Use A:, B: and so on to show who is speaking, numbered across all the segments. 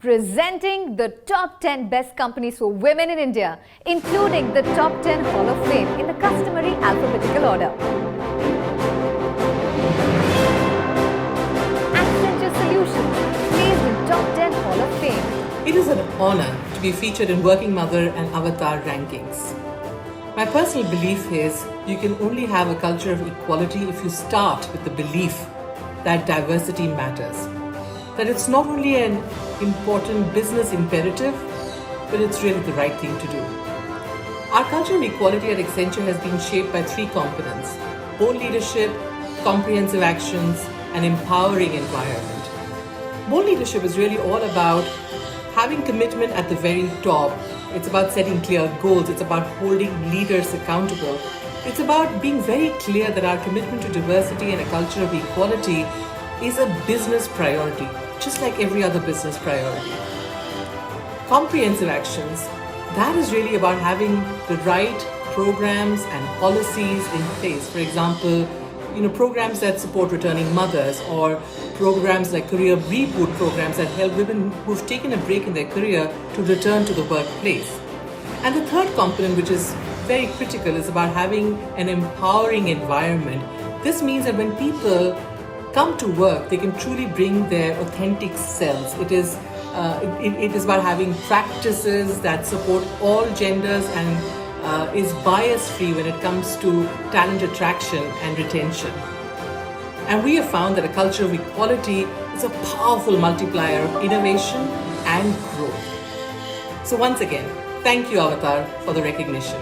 A: presenting the top 10 best companies for women in India, including the top 10 Hall of Fame in the customary alphabetical order. Accenture Solutions, placed in top 10 Hall of Fame.
B: It is an honor to be featured in Working Mother and Avatar rankings. My personal belief is you can only have a culture of equality if you start with the belief that diversity matters. That it's not only an important business imperative, but it's really the right thing to do. Our culture of equality at Accenture has been shaped by three components: bold leadership, comprehensive actions, and empowering environment. Bold leadership is really all about having commitment at the very top. It's about setting clear goals. It's about holding leaders accountable. It's about being very clear that our commitment to diversity and a culture of equality is a business priority, just like every other business priority. Comprehensive actions, that is really about having the right programs and policies in place. For example, programs that support returning mothers, or programs like career reboot programs that help women who've taken a break in their career to return to the workplace. And the third component, which is very critical, is about having an empowering environment. This means that when people come to work, they can truly bring their authentic selves. It is about having practices that support all genders and is bias-free when it comes to talent attraction and retention. And we have found that a culture of equality is a powerful multiplier of innovation and growth. So once again, thank you, Avatar, for the recognition.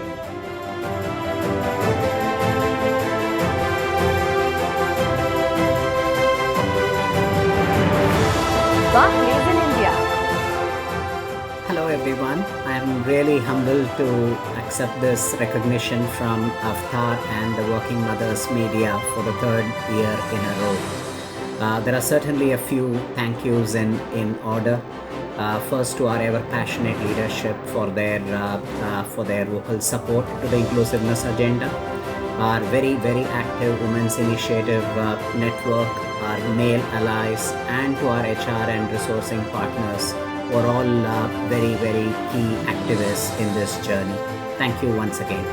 A: Barclays in India.
C: Hello everyone, I am really humbled to accept this recognition from Avatar and the Working Mothers Media for the third year in a row. There are certainly a few thank yous in order. First, to our ever passionate leadership for their vocal support to the inclusiveness agenda. Our very, very active Women's Initiative network, our male allies, and to our HR and resourcing partners, who are all very, very key activists in this journey. Thank you once again.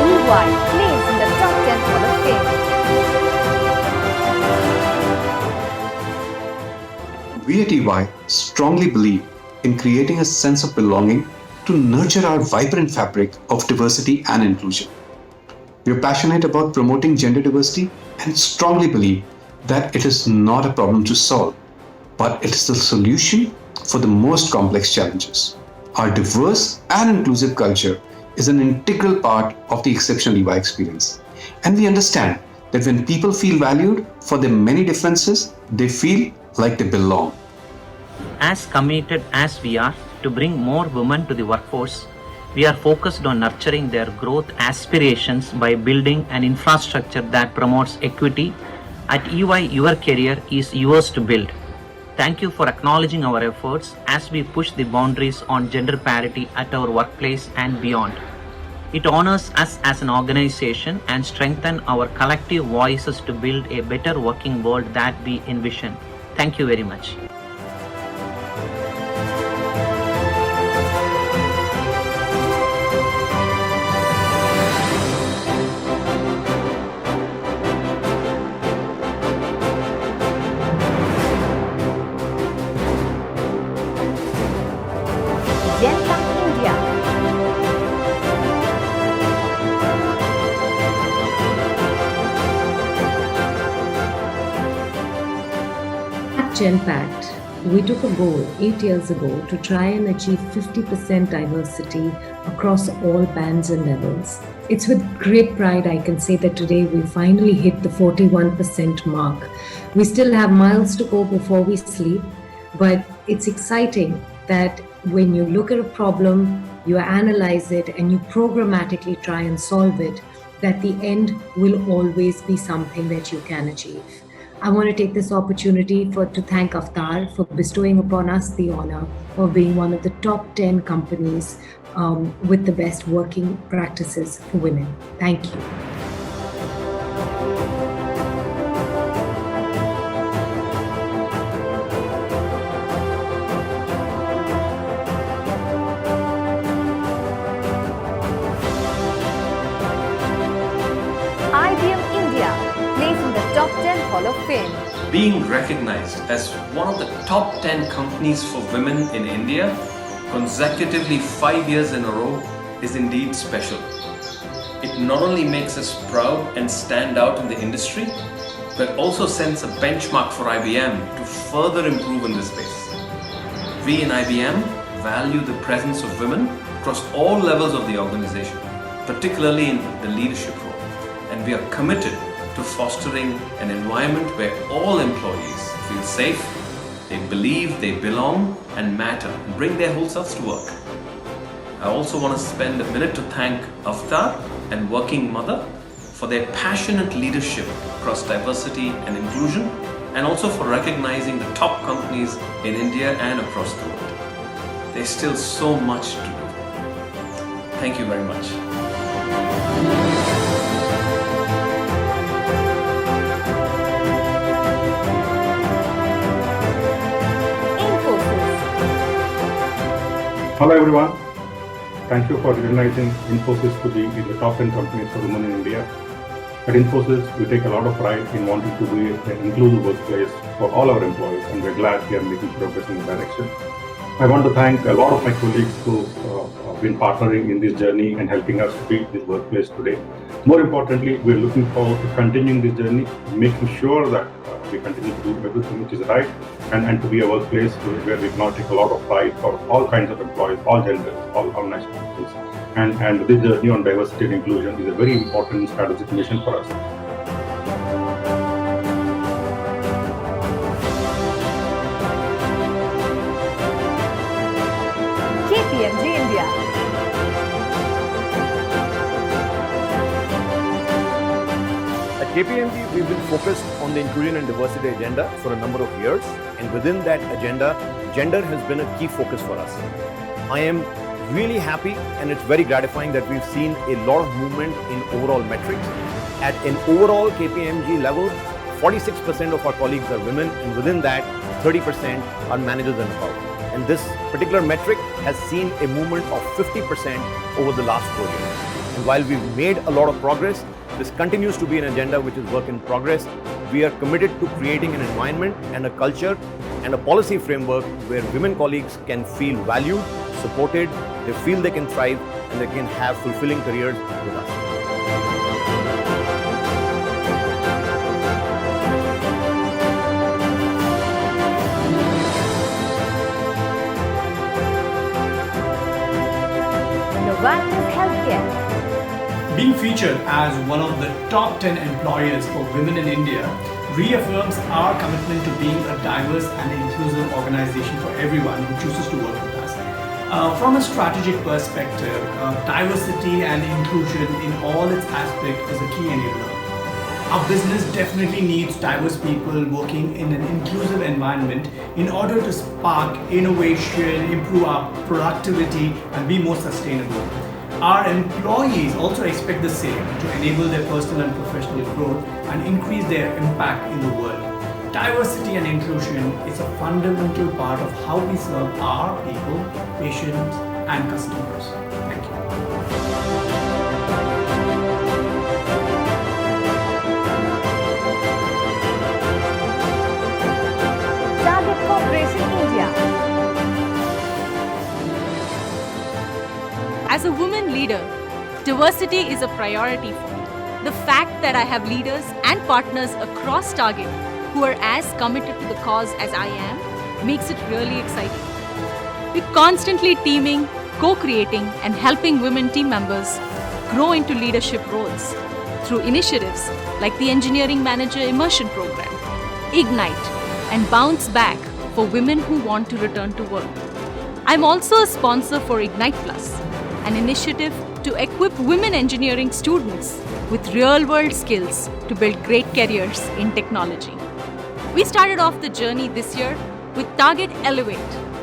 A: EY, placed in the top 10 Hall of Fame.
D: We at EY strongly believe in creating a sense of belonging to nurture our vibrant fabric of diversity and inclusion. We are passionate about promoting gender diversity and strongly believe that it is not a problem to solve, but it is the solution for the most complex challenges. Our diverse and inclusive culture is an integral part of the exceptional EY experience. And we understand that when people feel valued for their many differences, they feel like they belong.
E: As committed as we are to bring more women to the workforce, we are focused on nurturing their growth aspirations by building an infrastructure that promotes equity. At EY, your career is yours to build. Thank you for acknowledging our efforts as we push the boundaries on gender parity at our workplace and beyond. It honors us as an organization and strengthens our collective voices to build a better working world that we envision. Thank you very much.
A: Genpact India.
F: At Genpact, we took a goal 8 years ago to try and achieve 50% diversity across all bands and levels. It's with great pride I can say that today we finally hit the 41% mark. We still have miles to go before we sleep, but it's exciting that when you look at a problem, you analyze it and you programmatically try and solve it, that the end will always be something that you can achieve. I want to take this opportunity to thank Avtar for bestowing upon us the honor of being one of the top 10 companies with the best working practices for women. Thank you.
A: IBM India placed in the top 10 Hall of Fame.
G: Being recognized as one of the top 10 companies for women in India consecutively 5 years in a row is indeed special. It not only makes us proud and stand out in the industry, but also sets a benchmark for IBM to further improve in this space. We in IBM value the presence of women across all levels of the organization, particularly in the leadership role. And we are committed to fostering an environment where all employees feel safe, they believe they belong and matter, and bring their whole selves to work. I also want to spend a minute to thank Avtar and Working Mother for their passionate leadership across diversity and inclusion, and also for recognizing the top companies in India and across the world. There's still so much to do. Thank you very much.
H: Hello everyone. Thank you for recognizing Infosys to be in the top 10 companies for women in India. At Infosys, we take a lot of pride in wanting to be an inclusive workplace for all our employees, and we're glad we are making progress in that direction. I want to thank a lot of my colleagues who have been partnering in this journey and helping us to be this workplace today. More importantly, we're looking forward to continuing this journey, making sure that we continue to do everything which is right, and to be a workplace where we can all take a lot of pride for all kinds of employees, all genders, all nationalities. And this journey on diversity and inclusion is a very important strategic mission for us.
A: KPMG India.
I: At KPMG, we've been focused on the inclusion and diversity agenda for a number of years, and within that agenda, gender has been a key focus for us. I am really happy, and it's very gratifying that we've seen a lot of movement in overall metrics. At an overall KPMG level, 46% of our colleagues are women, and within that, 30% are managers and above. And this particular metric has seen a movement of 50% over the last 4 years. And while we've made a lot of progress, this continues to be an agenda which is work in progress. We are committed to creating an environment and a culture and a policy framework where women colleagues can feel valued, supported, they feel they can thrive, and they can have fulfilling careers with us.
A: Novartis Healthcare.
J: Being featured as one of the top 10 employers for women in India reaffirms our commitment to being a diverse and inclusive organization for everyone who chooses to work with us. From a strategic perspective, diversity and inclusion in all its aspects is a key enabler. Our business definitely needs diverse people working in an inclusive environment in order to spark innovation, improve our productivity, and be more sustainable. Our employees also expect the same to enable their personal and professional growth and increase their impact in the world. Diversity and inclusion is a fundamental part of how we serve our people, patients, and customers. Thank you.
A: Target Corporation India.
K: As a woman leader, diversity is a priority for me. The fact that I have leaders and partners across Target who are as committed to the cause as I am makes it really exciting. We're constantly teaming, co-creating, and helping women team members grow into leadership roles through initiatives like the Engineering Manager Immersion Program, Ignite, and Bounce Back for women who want to return to work. I'm also a sponsor for Ignite Plus, an initiative to equip women engineering students with real-world skills to build great careers in technology. We started off the journey this year with Target Elevate,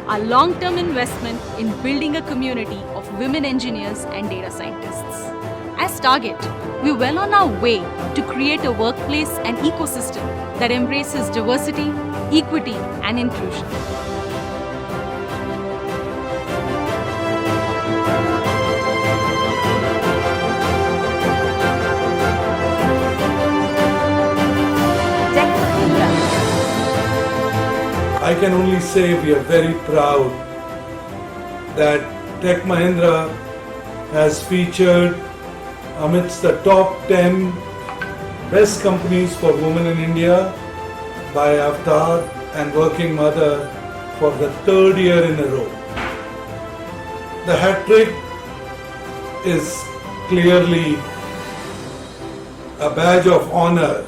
K: our long-term investment in building a community of women engineers and data scientists. As Target, we're well on our way to create a workplace and ecosystem that embraces diversity, equity, and inclusion.
L: I can only say we are very proud that Tech Mahindra has featured amidst the top 10 best companies for women in India by Avatar and Working Mother for the third year in a row. The hat trick is clearly a badge of honor,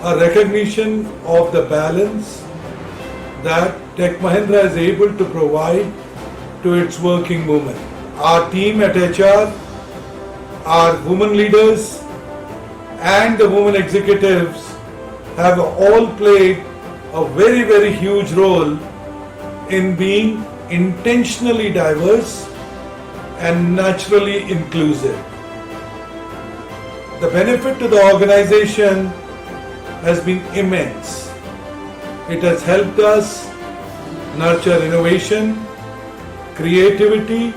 L: a recognition of the balance that Tech Mahindra is able to provide to its working women. Our team at HR, our women leaders and the women executives have all played a very, very huge role in being intentionally diverse and naturally inclusive. The benefit to the organization has been immense. It has helped us nurture innovation, creativity,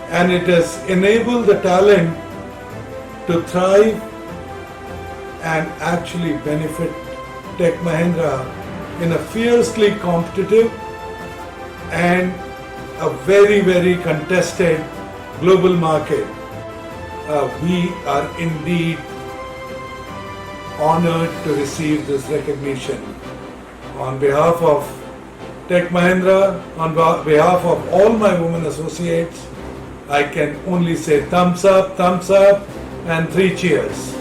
L: and it has enabled the talent to thrive and actually benefit Tech Mahindra in a fiercely competitive and a very, very contested global market. We are indeed honored to receive this recognition. On behalf of Tech Mahindra, on behalf of all my women associates, I can only say thumbs up, and 3 cheers.